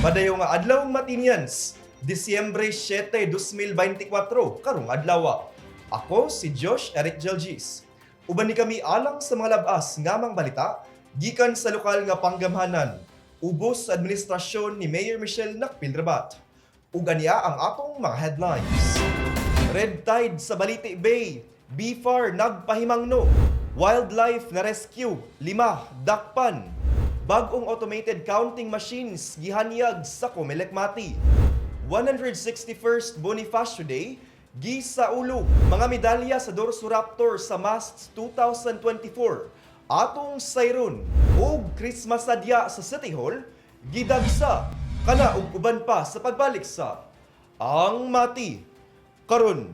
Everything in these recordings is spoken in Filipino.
Padayon nga adlaw Matinians, Disyembre 7, 2024, karong adlaw. Ako si Josh Eric Gelgis. Uban ni kami alang sa mga labas ngamang balita gikan sa lokal nga panggamhanan. Ubos sa administrasyon ni Mayor Michelle Nakpilrabat. Ug aniya ang atong mga headlines. Red tide sa Balite Bay, BFAR nagpahimangno. Wildlife na rescue, 5 dakpan. Bagong automated counting machines gihanyag sa Comelec Mati. 161st Bonifacio Day, gisaulo mga medalya sa Dorso Raptor sa MASTS 2024. Atong sayron ug Christmas sadya sa City Hall, gidagsa kana ug uban pa sa pagbalik sa Ang Mati karon.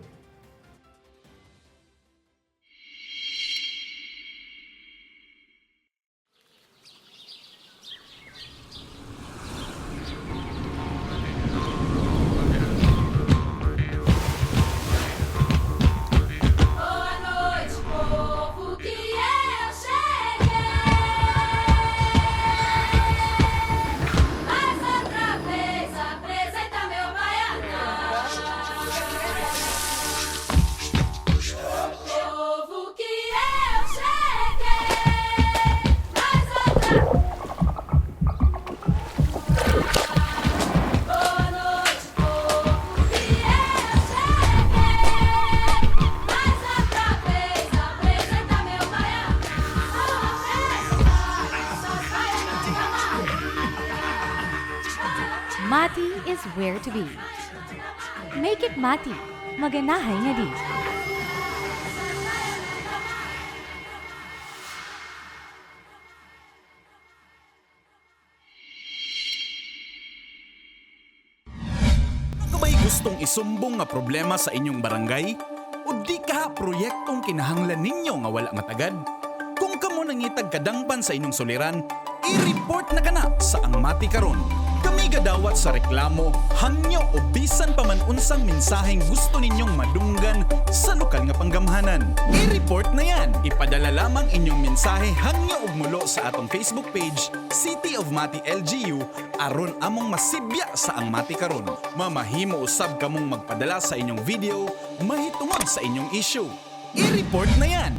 Boa noite, povo, que eu cheguei. Mais outra vez apresenta meu baianão. Povo, que eu cheguei. Mais outra. Boa noite, povo, que eu cheguei. Mais outra vez apresenta meu baianão. Só sai Mati is where to be. Make it Mati. Maganahay nga di. Kabay gustong isumbong nga problema sa inyong barangay? O di ka proyektong kinahanglan ninyo nga wala matagad? Kung kamo nangitag kadangpan sa inyong soliran, i-report na kana sa Ang Mati karon. Kami gadawat sa reklamo, hangyo o bisan pa man unsang mensaheng gusto ninyong madunggan sa lokal nga panggamhanan. I-report na yan. Ipadala lamang inyong mensahe hangyo ug mulo sa atong Facebook page, City of Mati LGU, aron among masibya sa Ang Mati karon. Mamahimo usab kamong magpadala sa inyong video, mahitungod sa inyong issue. I-report na yan.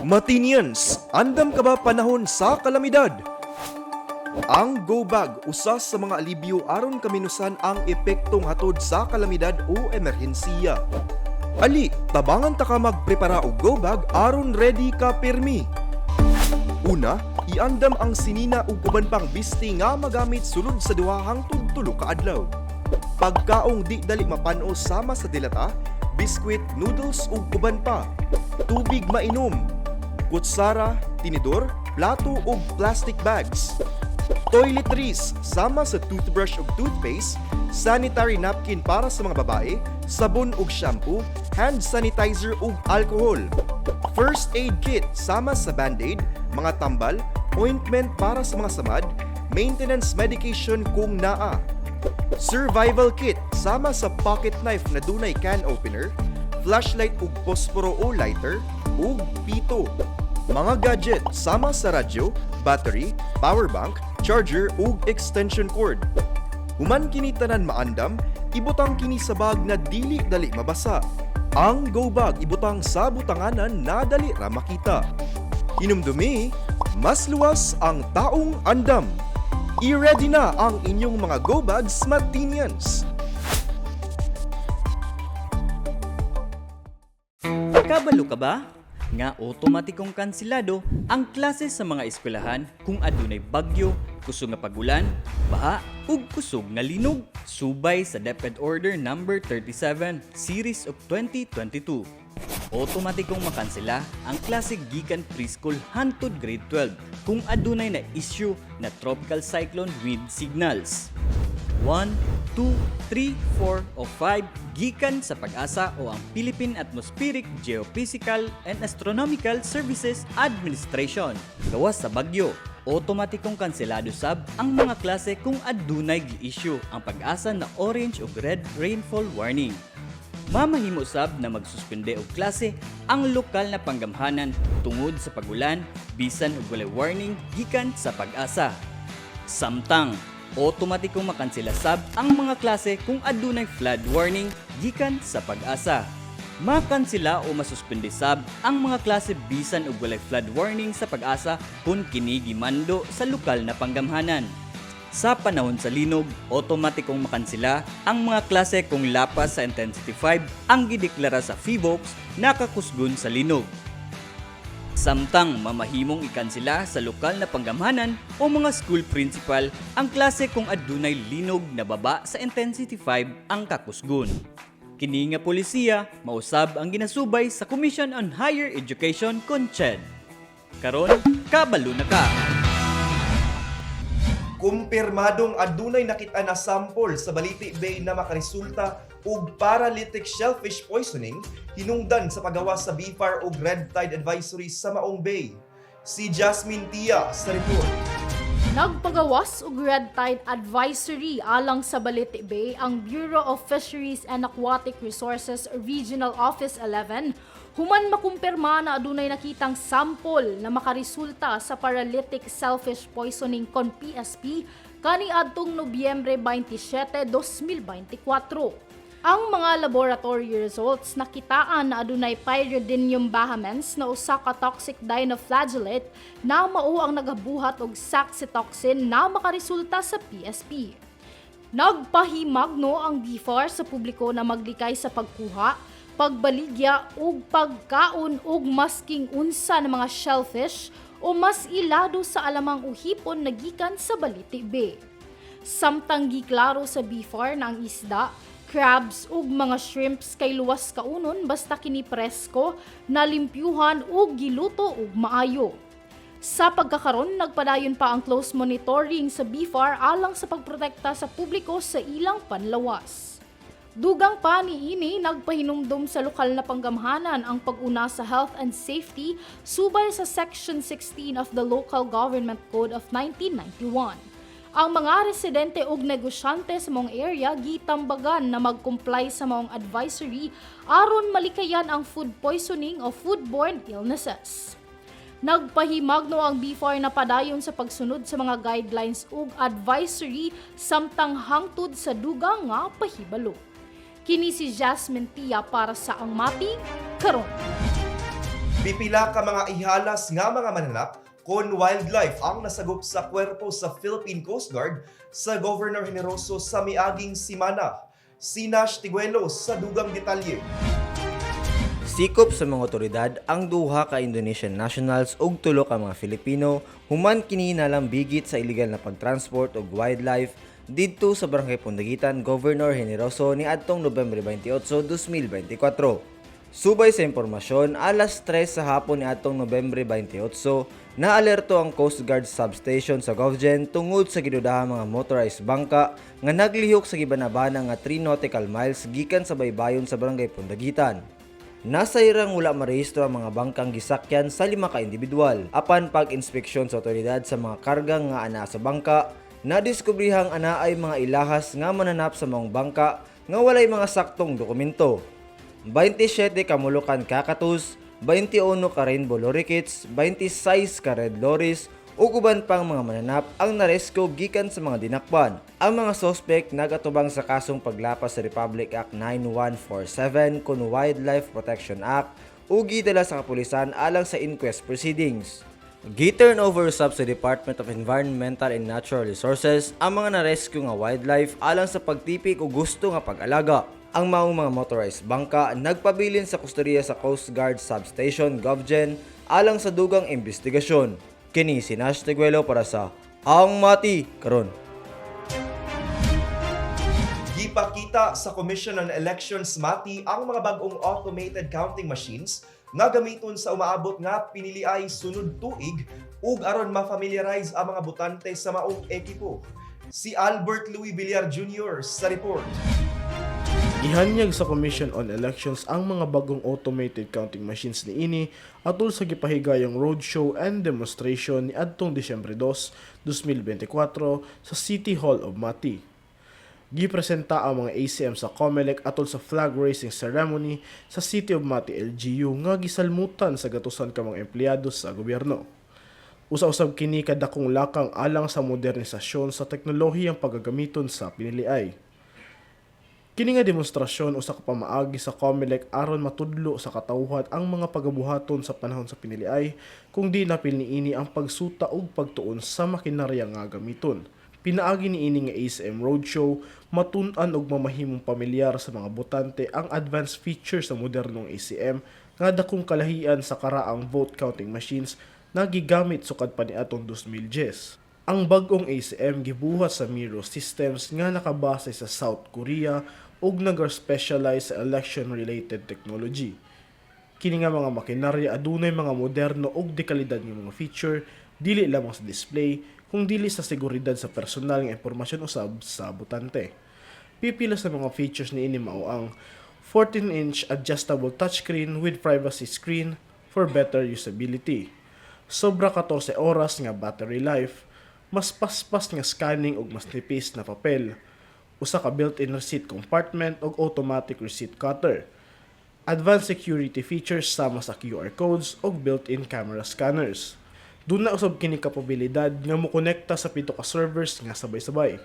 Matinians, andam ka ba panahon sa kalamidad? Ang Go Bag usa sa mga alibyo aron kaminusan ang epektong hatod sa kalamidad o emerhensiya. Ali, tabangan ta ka magprepara og Go Bag aron ready ka pirmi. Una, iandam ang sinina ug uban pang bisti nga magamit sulod sa duha hangtod tulo ka adlaw. Pagkaong di dali mapanos sama sa dilata, biskwit, noodles ug uban pa. Tubig mainom, kutsara, tinidor, plato ug plastic bags. Toiletries sama sa toothbrush ug toothpaste, sanitary napkin para sa mga babae, sabon ug shampoo, hand sanitizer ug alcohol. First aid kit sama sa band-aid, mga tambal, ointment para sa mga samad, maintenance medication kung naa. Survival kit sama sa pocket knife na dunay can opener, flashlight ug posporo o lighter, ug pito. Mga gadget sama sa radyo, battery, power bank, charger ug extension cord. Human kini tanan maandam, ibutang kini sa bag na dili dali mabasa. Ang go bag ibutang sa butanganan na dali ra makita. Hinumdumi, mas luwas ang taong andam. I-ready na ang inyong mga go bags, Matinians. Kabalo ka ba? Nga otomatikong kansilado ang klase sa mga eskwelahan kung adunay bagyo, kusog nga pagulan, baha, ug kusog nga linog. Subay sa DepEd Order No. 37 Series of 2022. Otomatikong makansela ang klase gikan preschool hangtod grade 12 kung adunay na issue na tropical cyclone wind signals. 1, 2, 3, 4 o 5 gikan sa Pag-asa o ang Philippine Atmospheric, Geophysical and Astronomical Services Administration. Gawas sa bagyo, otomatikong kanselado sab ang mga klase kung adunay gi-issue ang Pag-asa na orange o red rainfall warning. Mamahimo sab na magsuspende og klase ang lokal na panggamhanan tungod sa pagulan bisan og walay warning gikan sa Pag-asa. Samtang otomatikong makansela sab ang mga klase kung adunay flood warning gikan sa Pag-asa. Makansela o masuspende sab ang mga klase bisan og walay flood warning sa Pag-asa kung kini gimando sa lokal na panggamhanan. Sa panahon sa linog, otomatikong makansela ang mga klase kung lapas sa intensity 5 ang gideklara sa PHIVOLCS nakakusgon sa linog. Samtang mamahimong ikansela sa lokal na panggamhanan o mga school principal ang klase kung adunay linog na baba sa intensity 5 ang kakusgon. Kini nga polisiya mausab ang ginasubay sa Commission on Higher Education CONCHED. Karon, kabalo na ka. Kumpirmadong adunay nakita na sample sa Baliti Bay na makaresulta og paralytic shellfish poisoning hinungdan sa paggawas sa BFAR og red tide advisory sa Maong Bay. Si Jasmine Tia sa report. Nagpagawas og red tide advisory alang sa Baliti Bay ang Bureau of Fisheries and Aquatic Resources Regional Office 11 human makumpirma na adunay nakitang sample na makaresulta sa paralytic shellfish poisoning kon PSP kaniadtong Nobyembre 27, 2024. Ang mga laboratory results nakitaan na adunay Pyridinium bahamens na usa ka toxic dinoflagellate na mao ang nagabuhat og saxitoxin na makaresulta sa PSP. Nagpahimagno ang BFAR sa publiko na maglikay sa pagkuha, pagbaligya ug pagkaon og masking unsa ng mga shellfish o mas ilado sa alamang uhipon na gikan sa Baliti Bay. Samtang giklaro sa BFAR na ang isda, crabs ug mga shrimps kay luwas kaunon basta kini presko, nalimpyuhan ug giluto ug maayo. Sa pagkakaron, nagpadayon pa ang close monitoring sa BFAR alang sa pagprotekta sa publiko sa ilang panlawas. Dugang pa niini nagpahinumdum sa lokal na panggamhanan ang pag-una sa health and safety subay sa Section 16 of the Local Government Code of 1991. Ang mga residente ug negosyante sa mong area gitambagan na mag-comply sa maong advisory aron malikayan ang food poisoning o foodborne illnesses. Nagpahimagno ang BFAR na padayon sa pagsunod sa mga guidelines ug advisory samtang hangtod sa dugang nga pahibalo. Kini si Jasmine Tia para sa Ang Mati Karon. Pipila ka mga ihalas nga mga mananap kon wildlife ang nasagop sa kwerpo sa Philippine Coast Guard sa Governor Generoso sa miaging simana. Si Nash Tiguelos sa dugang detalye. Sikop sa mga otoridad ang duha ka Indonesian nationals ug tulo ka mga Filipino human kini nalambigit sa illegal na pagtransport og wildlife didto sa Barangay Pundagitan, Governor Generoso ni adtong Nobyembre 28, 2024. Subay sa impormasyon, alas 3 sa hapon ni atong Nobyembre 28, naalerto ang Coast Guard substation sa Govgen tungod sa gidudahang mga motorized bangka nga naglihok sa gibanabana nga 3 nautical miles gikan sa baybayon sa Barangay Pundagitan. Nasa irang wala marehistro ang mga bangkang gisakyan sa 5 ka individual. Apan pag-inspeksyon sa otoridad sa mga kargang nga ana sa bangka, nadiskubrihang ana ay mga ilahas nga mananap sa mga bangka nga walay mga saktong dokumento. 27 ka Moluccan Cactus, 21 ka Rainbow Lorikeets, 26 ka Red Loris, ug uban pang mga mananap ang narescue gikan sa mga dinakpan. Ang mga suspect nagatubang sa kasong paglapas sa Republic Act 9147 kun Wildlife Protection Act ug gidala sa kapulisan alang sa inquest proceedings. Gi-turn over sab sa Department of Environmental and Natural Resources ang mga na-rescue nga wildlife alang sa pagtipik o gusto nga pag-alaga. Ang maong mga motorized bangka nagpabilin sa kustorya sa Coast Guard Substation Govgen alang sa dugang investigasyon. Kini si Nash Tiguelo para sa Ang Mati Karon. Gipakita sa Commission on Elections MATI ang mga bagong automated counting machines nga gamiton sa umaabot nga piniliay sunod tuig ug aron ma-familiarize ang mga botante sa maong ekipo. Si Albert Louis Villar Jr. sa report. Ihanyag sa Commission on Elections ang mga bagong automated counting machines ni ini atol sa gipahigayong roadshow and demonstration ni adtong Disyembre 2, 2024 sa City Hall of Mati. Gipresenta ang mga ACM sa COMELEC atol sa flag raising ceremony sa City of Mati LGU nga gisalmutan sa gatusan ka mga empleyado sa gobyerno. Usa-usab kini kadakong lakang alang sa modernisasyon sa teknolohiyang paggagamiton sa piniliay. Kini nga demonstrasyon usa ka pamaagi sa COMELEC aron matudlo sa katawhan ang mga pagabuhaton sa panahon sa piniliay kung di napil niini ang pagsuta ug pagtuon sa makinarya nga gamiton. Pinaagi niini nga ACM Roadshow matun-an og mamahimong pamilyar sa mga botante ang advanced features sa modernong ACM nga dakong kalahian sa karaang vote counting machines na gigamit sukad pa niadtong 2010. Ang bagong ACM gibuhat sa Miro Systems nga nakabase sa South Korea ug nag-specialize sa election-related technology. Kini nga mga makinarya adunay mga moderno ug dekalidad nga mga feature dili lamang sa display kung dili sa seguridad sa personal nga impormasyon usab sa botante. Pipila sa mga features niini mao ang 14-inch adjustable touchscreen with privacy screen for better usability. Sobra 14 oras nga battery life, mas paspas nga scanning ug mas nipis na papel, usa ka built-in receipt compartment ug automatic receipt cutter, advanced security features sama sa QR codes ug built-in camera scanners. Doon na usab kini kapabilidad nga mokonekta sa 7 ka servers nga sabay-sabay.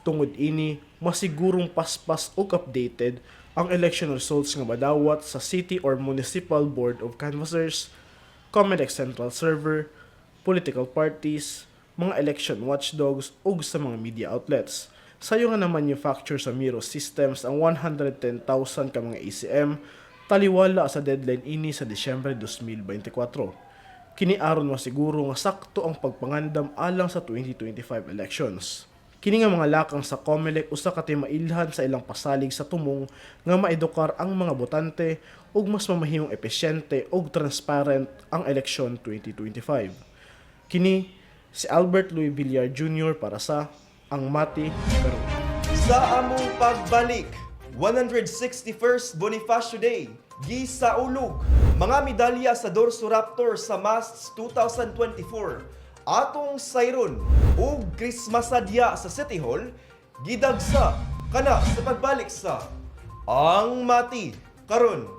Tungod ini, masigurong paspas ug updated ang election results nga madawat sa City or Municipal Board of Canvassers, COMELEC Central Server, political parties, mga election watchdogs ug sa mga media outlets. Sayo nga na manufacture sa Miro Systems ang 110,000 ka mga ACM taliwala sa deadline ini sa Disyembre 2024. Kini aron masiguro nga sakto ang pagpangandam alang sa 2025 elections. Kini nga mga lakang sa COMELEC usa ka timailhan sa ilang pasalig sa tumong nga maedukar ang mga botante ug mas mamahimong epesyente ug transparent ang eleksyon 2025. Kini si Albert Louis Villar Jr. para sa Ang Mati Karon. Sa among pagbalik, 161st Bonifacio Day, gisaulog mga medalya sa Dorso Raptor sa MAST 2024. Atong sayron ug Christmas sadya sa City Hall, gidagsa kana sa pagbalik sa Ang Mati Karon.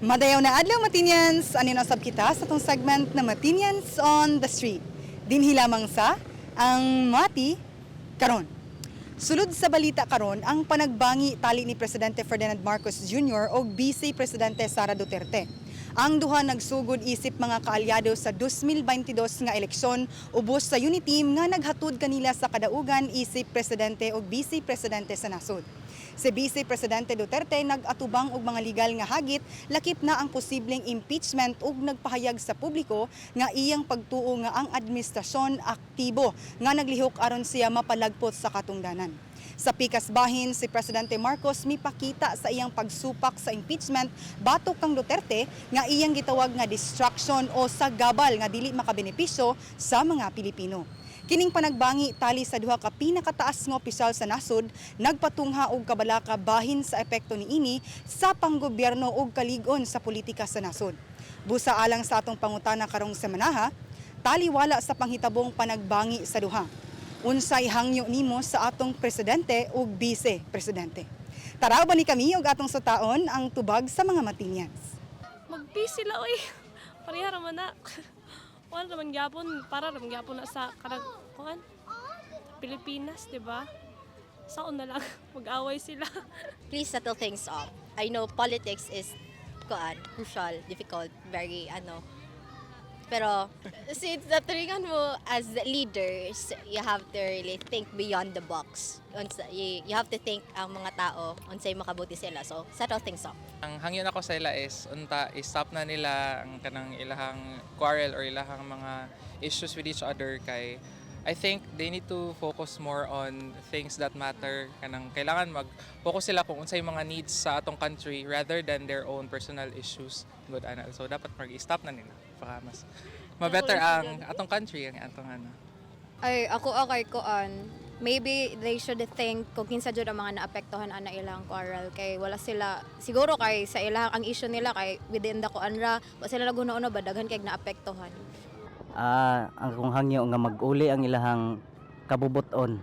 Madayaw na adlaw Matinians, anin usab kita sa tong segment na Matinians on the Street. Dinhi lamang sa Ang Mati Karon. Sulod sa balita karon ang panagbangi tali ni Presidente Ferdinand Marcos Jr. o Vice Presidente Sara Duterte. Ang duha nagsugod isip mga kaalyado sa 2022 nga eleksyon ubos sa unity team nga naghatod kanila sa kadaugan isip Presidente o Vice Presidente sa nasod. Si Vice Presidente Duterte nag-atubang og mga legal nga hagit lakip na ang posibleng impeachment ug nagpahayag sa publiko nga iyang pagtuo nga ang administrasyon aktibo nga naglihok aron siya mapalagpot sa katungdanan. Sa pikas bahin, si Presidente Marcos mipakita sa iyang pagsupak sa impeachment batok kang Duterte nga iyang gitawag nga distraction o sagabal nga dili makabenepisyo sa mga Pilipino. Kining panagbangi tali sa duha ka pinakataas nga opisyal sa nasod nagpatungha og kabalaka bahin sa epekto niini sa panggobyerno ug kalig-on sa politika sa nasod. Busa alang sa atong pangutana karong semanaha, taliwala sa panghitabong panagbangi sa duha. Unsay hangyo nimo sa atong presidente ug vice presidente? Tara ba ni kami og atong sutaon ang tubag sa mga Matinians. Mag-busy sila oy. Pareha raman na. Wala naman gyapon, para naman gyapon na sa kanang kuan. Pilipinas, 'di ba? Saon na lang mag-away sila. Please settle things up. I know politics is crucial, difficult, very pero since naturingan mo as leaders, you have to really think beyond the box. You have to think ang mga tao unsay makabuti sila. So settle things up. Ang hangyo nako sa ila is unta i-stop na nila ang kanang ilahang quarrel or ilahang mga issues with each other kay I think they need to focus more on things that matter. Kanang kailangan mag-focus sila kung unsay mga needs sa atong country rather than their own personal issues. Good ana. So dapat mag-stop na nila para mas ma-better ang atong country, ang atong Ay ako kay koan. Maybe they should think kung kinsa jud ang mga naapektuhan ana ilang quarrel kay wala sila siguro kay sa ilang ang issue nila kay within the kuan ra wa sila naguno-uno ba daghan kay naapektuhan. Ang kung hangyo nga mag-uli ang ilahang kabubuton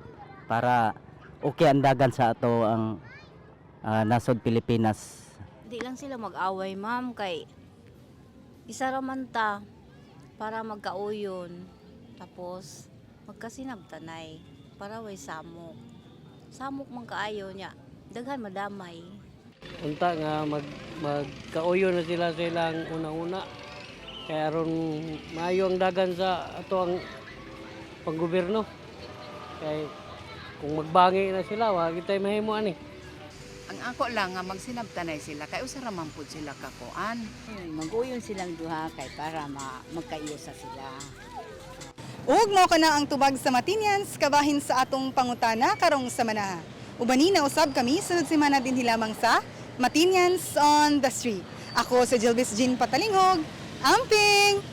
para okay ang dagan sa ato ang nasod Pilipinas. Di lang sila mag-away, ma'am, kay isa raman ta para magkauyon tapos magkasinabtanay para way samok man kaayo nya daghan madamay Unta nga magkauyo na sila sa ilang una-una kaya ron maayo ang dagan sa ato ang panggobyerno kay kung magbangi na sila wa kitay mahimo ani. Ang ako lang nga magsinabtanay sila kay usa ra man pud sila kakuan. Mag-uyon silang duha kay para magkaiyo sa sila. Ug mao kana ang tubag sa Matinians kabahin sa atong pangutana karong semana. Ubani na usab kami sunod semana din hilamang sa Matinians on the Street. Ako si Jilbis Jean Patalingog. Amping!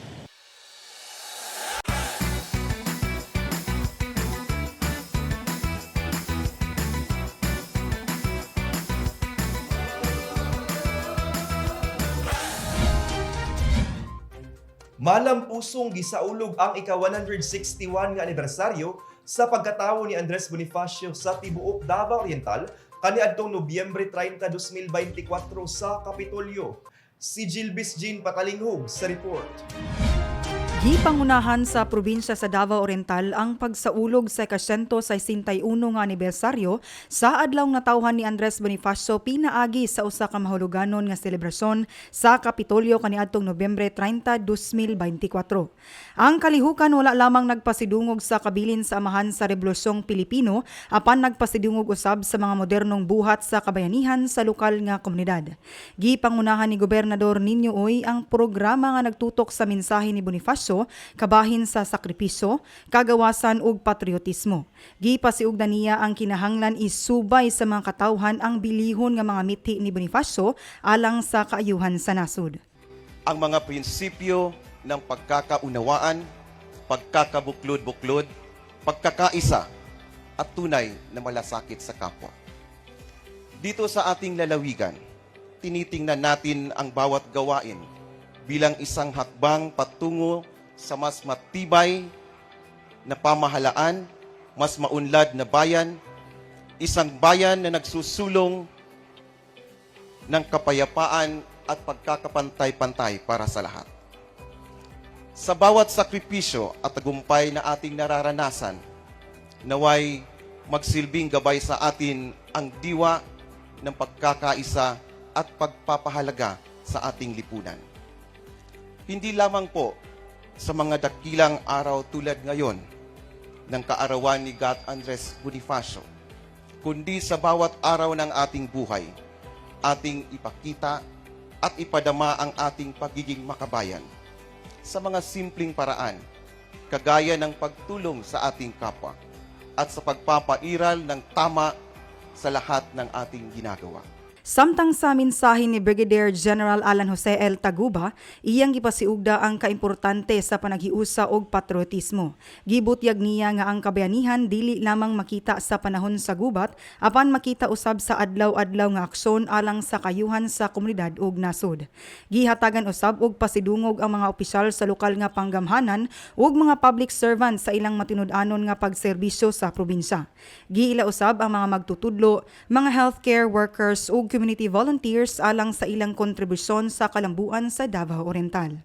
Malam pusong gisaulog ang ika-161 nga anibersaryo sa pagkatawo ni Andres Bonifacio sa tibuok Davao Oriental kaniadtong Nobyembre 30, 2024 sa Kapitolyo. Si Jilbis Jean Patalinghog sa report. Gipangunahan sa probinsya sa Davao Oriental ang pagsaulog sa 161 nga anibersaryo sa adlawng natawhan ni Andres Bonifacio pinaagi sa usa ka mahuluganon nga selebrasyon sa Kapitolyo kaniadtong Nobyembre 30, 2024. Ang kalihukan wala lamang nagpasidungog sa kabilin sa amahan sa Rebolusyong Pilipino apan nagpasidungog usab sa mga modernong buhat sa kabayanihan sa lokal nga komunidad. Gipangunahan ni Gobernador Nino Oy ang programa nga nagtutok sa mensahe ni Bonifacio kabahin sa sakripisyo, kagawasan ug patriotismo. Gipasiugdan niya ang kinahanglan isubay sa mga katawhan ang bilihon nga mga mithi ni Bonifacio alang sa kaayuhan sa nasod. Ang mga prinsipyo ng pagkakaunawaan, pagkakabuklod-buklod, pagkakaisa at tunay na malasakit sa kapwa. Dito sa ating lalawigan, tinitingnan natin ang bawat gawain bilang isang hakbang patungo sa mas matibay na pamahalaan, mas maunlad na bayan, isang bayan na nagsusulong ng kapayapaan at pagkakapantay-pantay para sa lahat. Sa bawat sakripisyo at tagumpay na ating nararanasan, naway magsilbing gabay sa atin ang diwa ng pagkakaisa at pagpapahalaga sa ating lipunan. Hindi lamang po sa mga dakilang araw tulad ngayon ng kaarawan ni God Andres Bonifacio, kundi sa bawat araw ng ating buhay, ating ipakita at ipadama ang ating pagiging makabayan sa mga simpleng paraan, kagaya ng pagtulong sa ating kapwa at sa pagpapairal ng tama sa lahat ng ating ginagawa. Samtang sa mensahe ni Brigadier General Alan Jose L. Taguba, iyang gipasiugda ang kaimportante sa panaghiusa og patriotismo. Gibutyag niya nga ang kabayanihan dili lamang makita sa panahon sa gubat, apan makita usab sa adlaw-adlaw nga aksyon alang sa kayuhan sa komunidad ug nasod. Gihatagan usab og pasidungog ang mga opisyal sa lokal nga panggamhanan ug mga public servant sa ilang matinud-anon nga pagserbisyo sa probinsya. Giila usab ang mga magtutudlo, mga healthcare workers ug community volunteers alang sa ilang kontribusyon sa kalambuan sa Davao Oriental.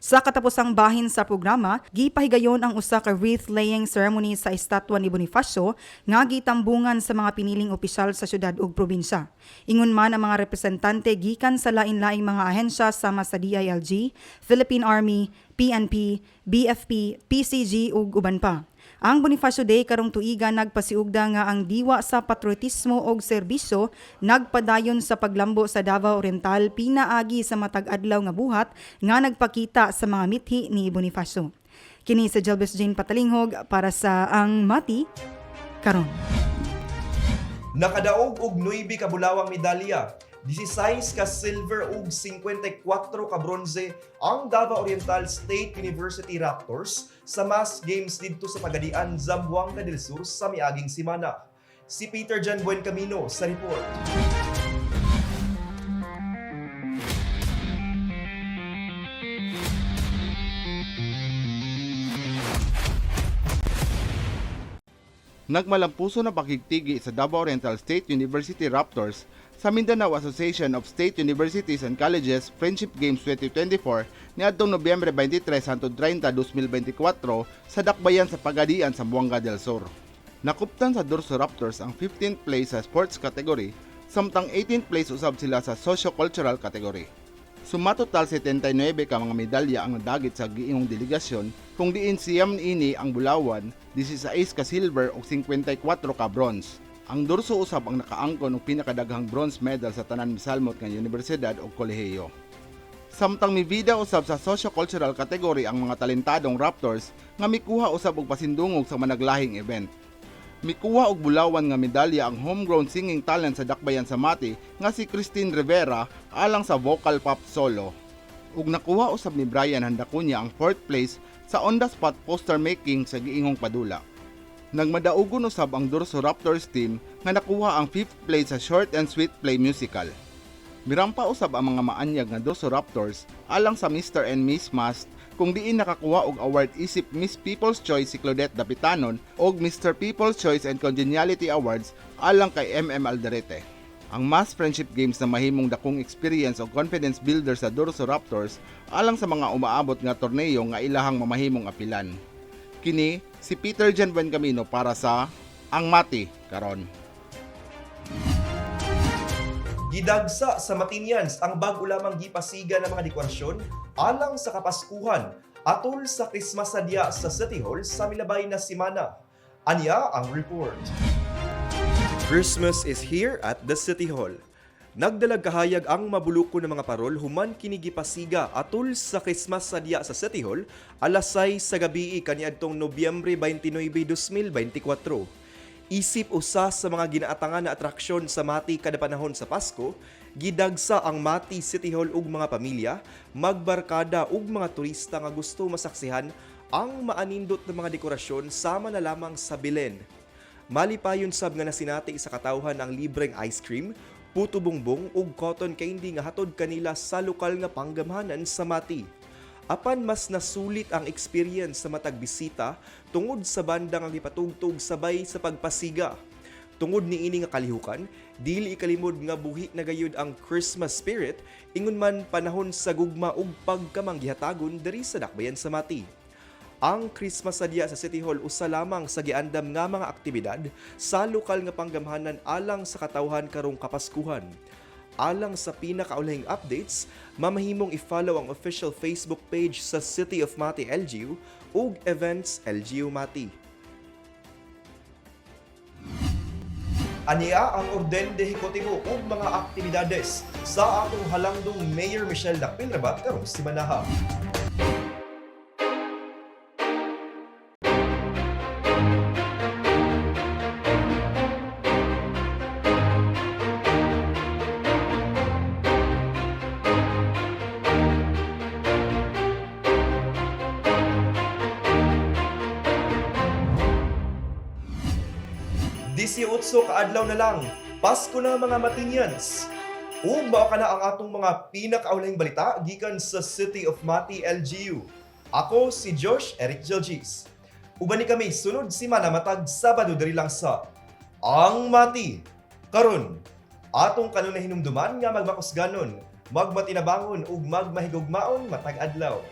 Sa katapusang bahin sa programa, gipahigayon ang usa ka wreath-laying ceremony sa estatwa ni Bonifacio nga gitambungan sa mga piniling opisyal sa syudad ug probinsya. Ingon man ang mga representante gikan sa lain-laing mga ahensya sama sa DILG, Philippine Army, PNP, BFP, PCG ug uban pa. Ang Bonifacio Day karong tuiga nagpasiugda nga ang diwa sa patriotismo og serbisyo nagpadayon sa paglambo sa Davao Oriental pinaagi sa matag adlaw nga buhat nga nagpakita sa mga mithi ni Bonifacio. Kini sa Jelbes Jane Patalinghog para sa Ang Mati Karon. Nakadaog og 9 ka bulawang medalya, 16 ka silver ug 54 ka bronze ang Davao Oriental State University Raptors sa mass games didto sa Pagadian, Zamboanga del Sur sa miaging semana. Si Peter Jan Buencamino sa report. Nagmalampuso na pakigtigi sa Davao Oriental State University Raptors sa Mindanao Association of State Universities and Colleges Friendship Games 2024 niadtong Nobyembre 23 hangtod 30, 2024 sa Dakbayan sa Pagadian sa Zamboanga del Sur. Nakuptan sa Dorso Raptors ang 15th place sa sports category, samtang 18th place usab sila sa socio-cultural category. Sumatotal 79 ka mga medalya ang nadagit sa giingong delegasyon, kung diin siyam ini ang bulawan, 16 ka silver ug 54 ka bronze. Ang Dorso usab ang nakaangkon og pinakadaghang bronze medal sa tanan misalmot nga universidad o kolehiyo. Samtang mibida usab sa socio-cultural category ang mga talentadong Raptors nga mikuha usab og pasindungog sa managlahing event. Mikuha og bulawan nga medalya ang homegrown singing talent sa Dakbayan sa Mati nga si Christine Rivera alang sa vocal pop solo. Ug nakuha usab ni Brian Handacunya ang 4th place sa on-the-spot poster making sa giingong padula. Nagmadaugon usab ang Dorso Raptors team nga nakuha ang 5th place sa short and sweet play musical. Mirampa usab ang mga maanyag nga Dorso Raptors alang sa Mr. and Miss Mast kung diin nakakuha og award isip Miss People's Choice si Claudette Dapitanon og Mr. People's Choice and Congeniality Awards alang kay MM Alderete. Ang Mass Friendship Games na mahimong dakong experience o confidence builder sa Dorso Raptors alang sa mga umaabot nga torneo nga ilahang mamahimong apilan. Kini si Peter Jan Buencamino para sa Ang Mati Karon. Gidagsa sa Matinians ang bag-o lamang gipasiga ng mga dekorasyon alang sa Kapaskuhan atol sa Christmas sadya sa City Hall sa milabay na semana. Anya ang report. Christmas is here at the City Hall. Nagdalag kahayag ang mabuluko ng mga parol human kini gipasiga atol sa Christmas sadya sa City Hall alas 6 sa gabi kaniadtong Nobyembre 29, 2024. Isip usa sa mga ginaatangan na atraksyon sa Mati kada panahon sa Pasko, gidagsa ang Mati City Hall ug mga pamilya, magbarkada ug mga turista nga gusto masaksihan ang maanindot na mga dekorasyon sama na lamang sa Belen. Malipayon sab nga nasinati sa katawhan ang libreng ice cream, puto bongbong ug cotton candy nga hatod kanila sa lokal nga panggamhanan sa Mati. Apan mas nasulit ang experience sa matag bisita tungod sa banda nga gipatugtog sabay sa pagpasiga. Tungod niini nga kalihukan, dili ikalimod nga buhi na gayud ang Christmas spirit ingon man panahon sa gugma ug pagkamanggihatagon diri sa Dakbayan sa Mati. Ang Christmas sadya sa City Hall usa lamang sa giandam nga mga aktibidad sa lokal nga panggamhanan alang sa katawhan karong Kapaskuhan. Alang sa pinakaulahing updates, mamahimong i-follow ang official Facebook page sa City of Mati LGU ug Events LGU Mati. Aniya ang orden de ejecutibo ug mga aktibidades sa atong halangdong Mayor Michelle Dakpilrabat karong simanaha. Utso kaadlaw na lang, Pasko na mga Matinians. Ug mao kana ang atong mga pinakaulahing balita gikan sa City of Mati, LGU. Ako si Josh Eric Gilgis. Uban ni kami sunod simana matag Sabado diri lang sa Ang Mati. Karon, atong kanunay hinumduman nga magmakusganon, magmatinabangon ug magmahigugmaon matag adlaw.